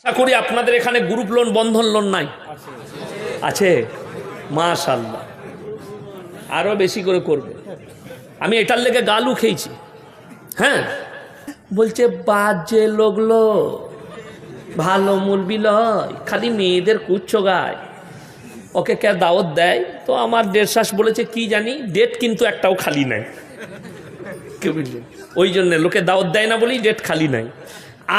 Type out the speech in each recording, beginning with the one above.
আশা করি আপনাদের এখানে গ্রুপ লোন, বন্ধন লোন নাই? আছে, মাশাআল্লাহ, আরো বেশি করে করবে। আমি এটার লেগে গালু খেয়েছি। হ্যাঁ, বলছে বাজে লোকলো, ভালো মুলবি লয়, খালি মেয়েদের কুচ্ছ গায়, ওকে কে দাওয়াত দেয়? তো আমার দেড়শ্বাস বলেছে কি জানি, ডেট কিন্তু একটাও খালি নাই। কে বুঝলেন? ওই জন্য লোকে দাওয়াত দেয় না বলেই ডেট খালি নাই।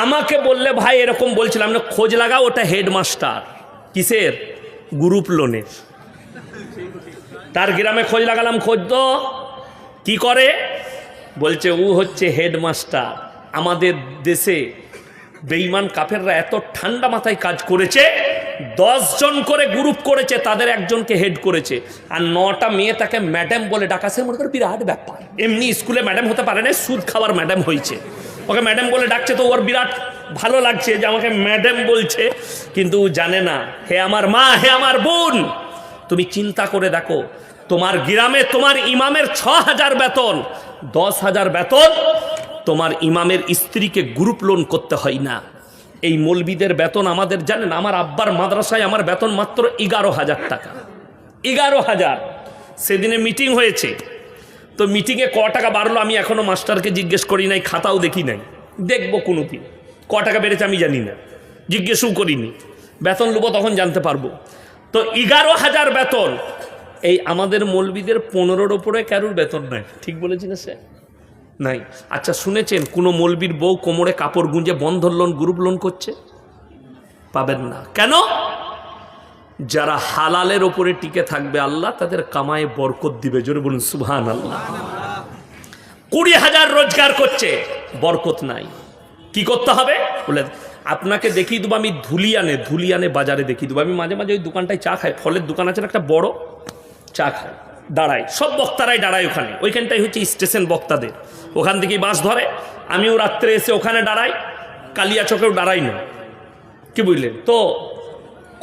আমাকে বললে ভাই এরকম বলছিলাম না, খোঁজ লাগাও, ওটা হেডমাস্টার। কিসের? গ্রুপ লোনের। তার গ্রামে খোঁজ লাগালাম, খোঁজ তো কি করে? বলছে ও হচ্ছে হেডমাস্টার। আমাদের দেশে বেঈমান কাফেররা এত ঠান্ডা মাথায় কাজ করেছে, 10 জন করে গ্রুপ করেছে, তাদের একজনকে হেড করেছে, আর 9টা মেয়ে তাকে ম্যাডাম বলে ডাকাছে। মনে করে বিরাট ব্যাপার, এমনি স্কুলে ম্যাডাম হতে পারে না, সুদ খাওয়ার ম্যাডাম হয়েছে, ওকে ম্যাডাম বলে ডাকছে, তো ওর বিরাট ভালো লাগছে যে আমাকে ম্যাডাম বলছে। কিন্তু জানে না, হে আমার মা, হে আমার বোন, তুমি চিন্তা করে দেখো, তোমার গ্রামে তোমার ইমামের 6,000 বেতন, 10,000 বেতন, তোমার ইমামের স্ত্রীকে গ্রুপ লোন করতে হয় না। এই মৌলবীদের বেতন আমাদের জানেন, আমার আব্বার মাদ্রাসায় আমার বেতন মাত্র 11,000 টাকা। 11,000। সেদিনে মিটিং হয়েছে, তো মিটিংয়ে ক টাকা বাড়লো আমি এখনো মাস্টারকে জিজ্ঞেস করি নাই, খাতাও দেখি নাই, দেখবো কোনোদিন ক টাকা বেড়েছে আমি জানি না, জিজ্ঞেসও করিনি। বেতন নেবো তখন জানতে পারবো। তো 11,000 বেতন। এই আমাদের মৌলবীদের 15-র ওপরে কারুর বেতন নাই। ঠিক বলেছি না স্যার? নাই। আচ্ছা, শুনেছেন কোনো মৌলবীর বউ কোমরে কাপড় গুঁজে বন্ধন লোন, গ্রুপ লোন করছে? পাবেন না। কেন? যারা হালালের ওপরে টিকে থাকবে আল্লাহ তাদের কামায়ে বরকত দিবে। জোরে বলুন সুবহানাল্লাহ। 20,000 রোজগার করছে, বরকত নাই। কি করতে হবে? বলে আপনাকে দেখিয়ে দেবো আমি ধুলিয়ানে বাজারে দেখিয়ে দেবো। আমি মাঝে মাঝে ওই দোকানটায় চা খাই, ফলের দোকান আছে একটা বড়, চা খাই, দাঁড়াই, সব বক্তারাই দাঁড়ায় ওখানে। ওইখানটাই হচ্ছে স্টেশন বক্তাদের, ওখান থেকেই বাস ধরে। আমিও রাত্রে এসে ওখানে দাঁড়াই, কালিয়াচকেও দাঁড়াই না। কি বুঝলেন? তো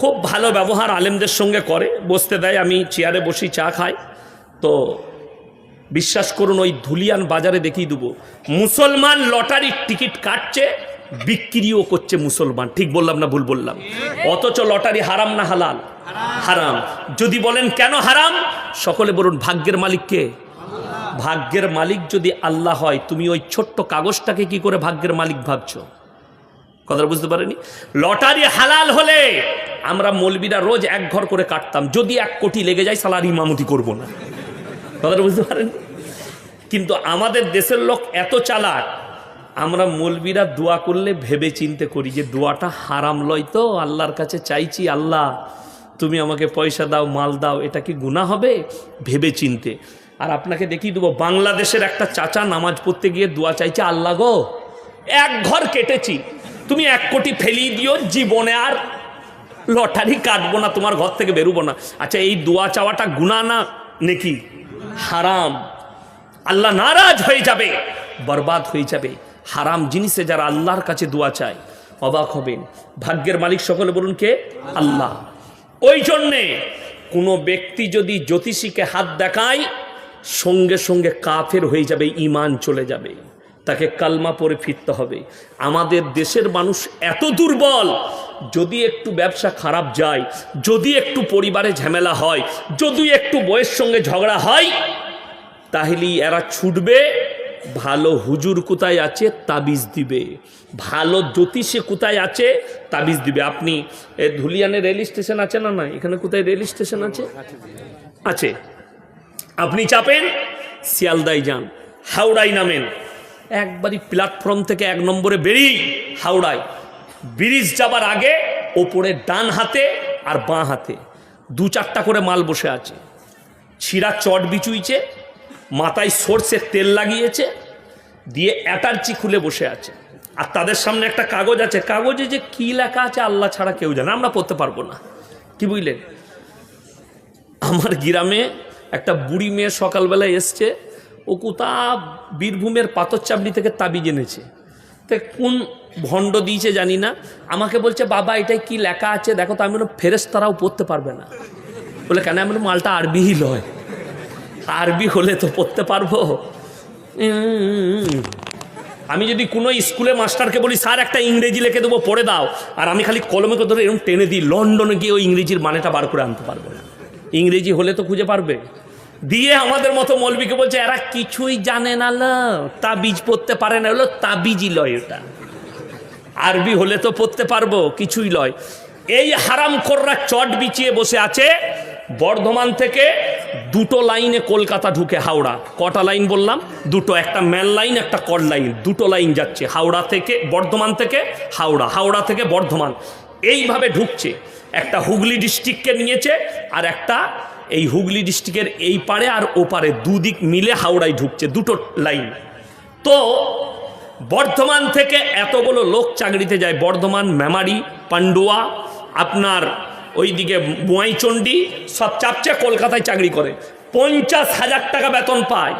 খুব ভালো ব্যবহার আলেমদের সঙ্গে করে, বসতে দেয়, আমি চেয়ারে বসি, চা খাই। তো বিশ্বাস করুন, ওই ধুলিয়ান বাজারে দেখিয়ে দেবো, মুসলমান লটারির টিকিট কাটছে, বিক্রিও করছে মুসলমান। ঠিক বললাম না ভুল বললাম? অথচ লটারি হারাম না হালাল? হারাম। যদি বলেন কেন হারাম, সকলে বলুন ভাগ্যের মালিক কে? ভাগ্যের মালিক যদি আল্লাহ হয়, তুমি ওই ছোট্ট কাগজটাকে কি করে ভাগ্যের মালিক ভাবছো? কথাটা বুঝতে পারেনি? লটারি হালাল হলে আমরা মৌলবীরা রোজ 1 ঘর করে কাটতাম, যদি 1 কোটি লেগে যায় সালার ইমামতি করবো না। কথাটা বুঝতে পারেন? কিন্তু আমাদের দেশের লোক এত চালাক, আমরা মৌলবীরা দোয়া করলে ভেবে চিন্তে করি যে দোয়াটা হারাম লয় তো, আল্লাহর কাছে চাইছি, আল্লাহ তুমি আমাকে পয়সা দাও, মাল দাও, এটা কি গুনাহ হবে? ভেবে চিনতে। আর আপনাকে দেখিয়ে দেবো, বাংলাদেশের একটা চাচা নামাজ পড়তে গিয়ে দোয়া চাইছে, আল্লাহ গো 1 ঘর কেটেছি, তুমি 1 কোটি ফেলিয়ে দিও, জীবনে আর লটারি কাটবো না, তোমার ঘর থেকে বেরোবো না। আচ্ছা, এই দোয়া চাওয়াটা গুনাহ না নাকি? হারাম। আল্লাহ নারাজ হয়ে যাবে, বরবাদ হয়ে যাবে। হারাম জিনিসে যারা আল্লাহর কাছে দোয়া চায়, অবাক হবেন। ভাগ্যের মালিক সকলে বলুন কে? আল্লাহ। ওই জন্যে কোনো ব্যক্তি যদি জ্যোতিষীকে হাত দেখায়, সঙ্গে সঙ্গে কাফের হয়ে যাবে, ঈমান চলে যাবে, তাকে কালমা পড়ে ফিরতে হবে। আমাদের দেশের মানুষ এত দুর্বল, যদি একটু ব্যবসা খারাপ যায়, যদি একটু পরিবারে ঝামেলা হয়, যদি একটু বউয়ের সঙ্গে ঝগড়া হয়, তাহলেই এরা ছুটবে ভালো হুজুর কোথায় আছে তাবিজ দিবে, ভালো জ্যোতিষে কোথায় আছে তাবিজ দিবে। আপনি ধুলিয়ানে রেল স্টেশন আছে না? না, এখানে কোথায় রেল স্টেশন আছে? আছে। আপনি চাপেন, শিয়ালদায় যান, হাওড়ায় নামেন, একবারই প্ল্যাটফর্ম থেকে 1 নম্বরে বেরিয়ে হাওড়ায় ব্রিজ যাবার আগে ওপরে ডান হাতে আর বাঁ হাতে 2-4টা করে মাল বসে আছে, ছিঁড়া চট বিচুইছে, মাথায় সরষের তেল লাগিয়েছে, দিয়ে অ্যাটার্চি খুলে বসে আছে। আর তাদের সামনে একটা কাগজ আছে, কাগজে যে কি লেখা আছে আল্লাহ ছাড়া কেউ জানে, আমরা পড়তে পারবো না। কি বুঝলেন? আমার গ্রামে একটা বুড়ি মেয়ে সকালবেলায় এসছে, ও কোথা বীরভূমের পাথরচাবড়ি থেকে তাবিজ এনেছে। তো কোন ভণ্ড দিয়েছে জানি না, আমাকে বলছে বাবা এটাই কি লেখা আছে দেখো তো। আমি বললাম ফেরেশতারাও পড়তে পারবে না। বলে কেন? আমি বললাম মালটা আরবিই লয়, আরবি হলে তো পড়তে পারবো। আমি যদি কোনো স্কুলে মাস্টারকে বলি স্যার একটা ইংরেজি লিখে দেবো পড়ে দাও, আর আমি খালি কলমে করে ধরে এরকম টেনে দিই, লন্ডনে গিয়ে ওই ইংরেজির মানেটা বার করে আনতে পারবে না। ইংরেজি হলে তো খুঁজে পারবে। দিয়ে আমাদের মতো মৌলবীকে বলছে এরা কিছুই জানে না, তাবিজ পড়তে পারে না, হলো তাবিজই লয় এটা। আরবি হলে তো পড়তে পারবো, কিছুই লয়। এই হারামখোররা চট বিছিয়ে বসে আছে। বর্ধমান থেকে 2টো লাইনে কলকাতা ঢুকে হাওড়া। কটা লাইন বললাম? 2টো, একটা ম্যান লাইন একটা কল লাইন, 2টো লাইন যাচ্ছে হাওড়া থেকে, বর্ধমান থেকে হাওড়া, হাওড়া থেকে বর্ধমান, এইভাবে ঢুকছে। একটা হুগলি ডিস্ট্রিক্টকে নিয়েছে, আর একটা এই হুগলি ডিস্ট্রিক্টের এই পারে আর ওপারে, দুদিক মিলে হাওড়ায় ঢুকছে, 2টো লাইন। তো বর্ধমান থেকে এতগুলো লোক চাকরিতে যায়, বর্ধমান, মেমারি, পান্ডুয়া, আপনার ওইদিকে বোয়াইচন্ডী, সব চাপচে কলকাতায় চাকরি করে, 50,000 টাকা বেতন পায়।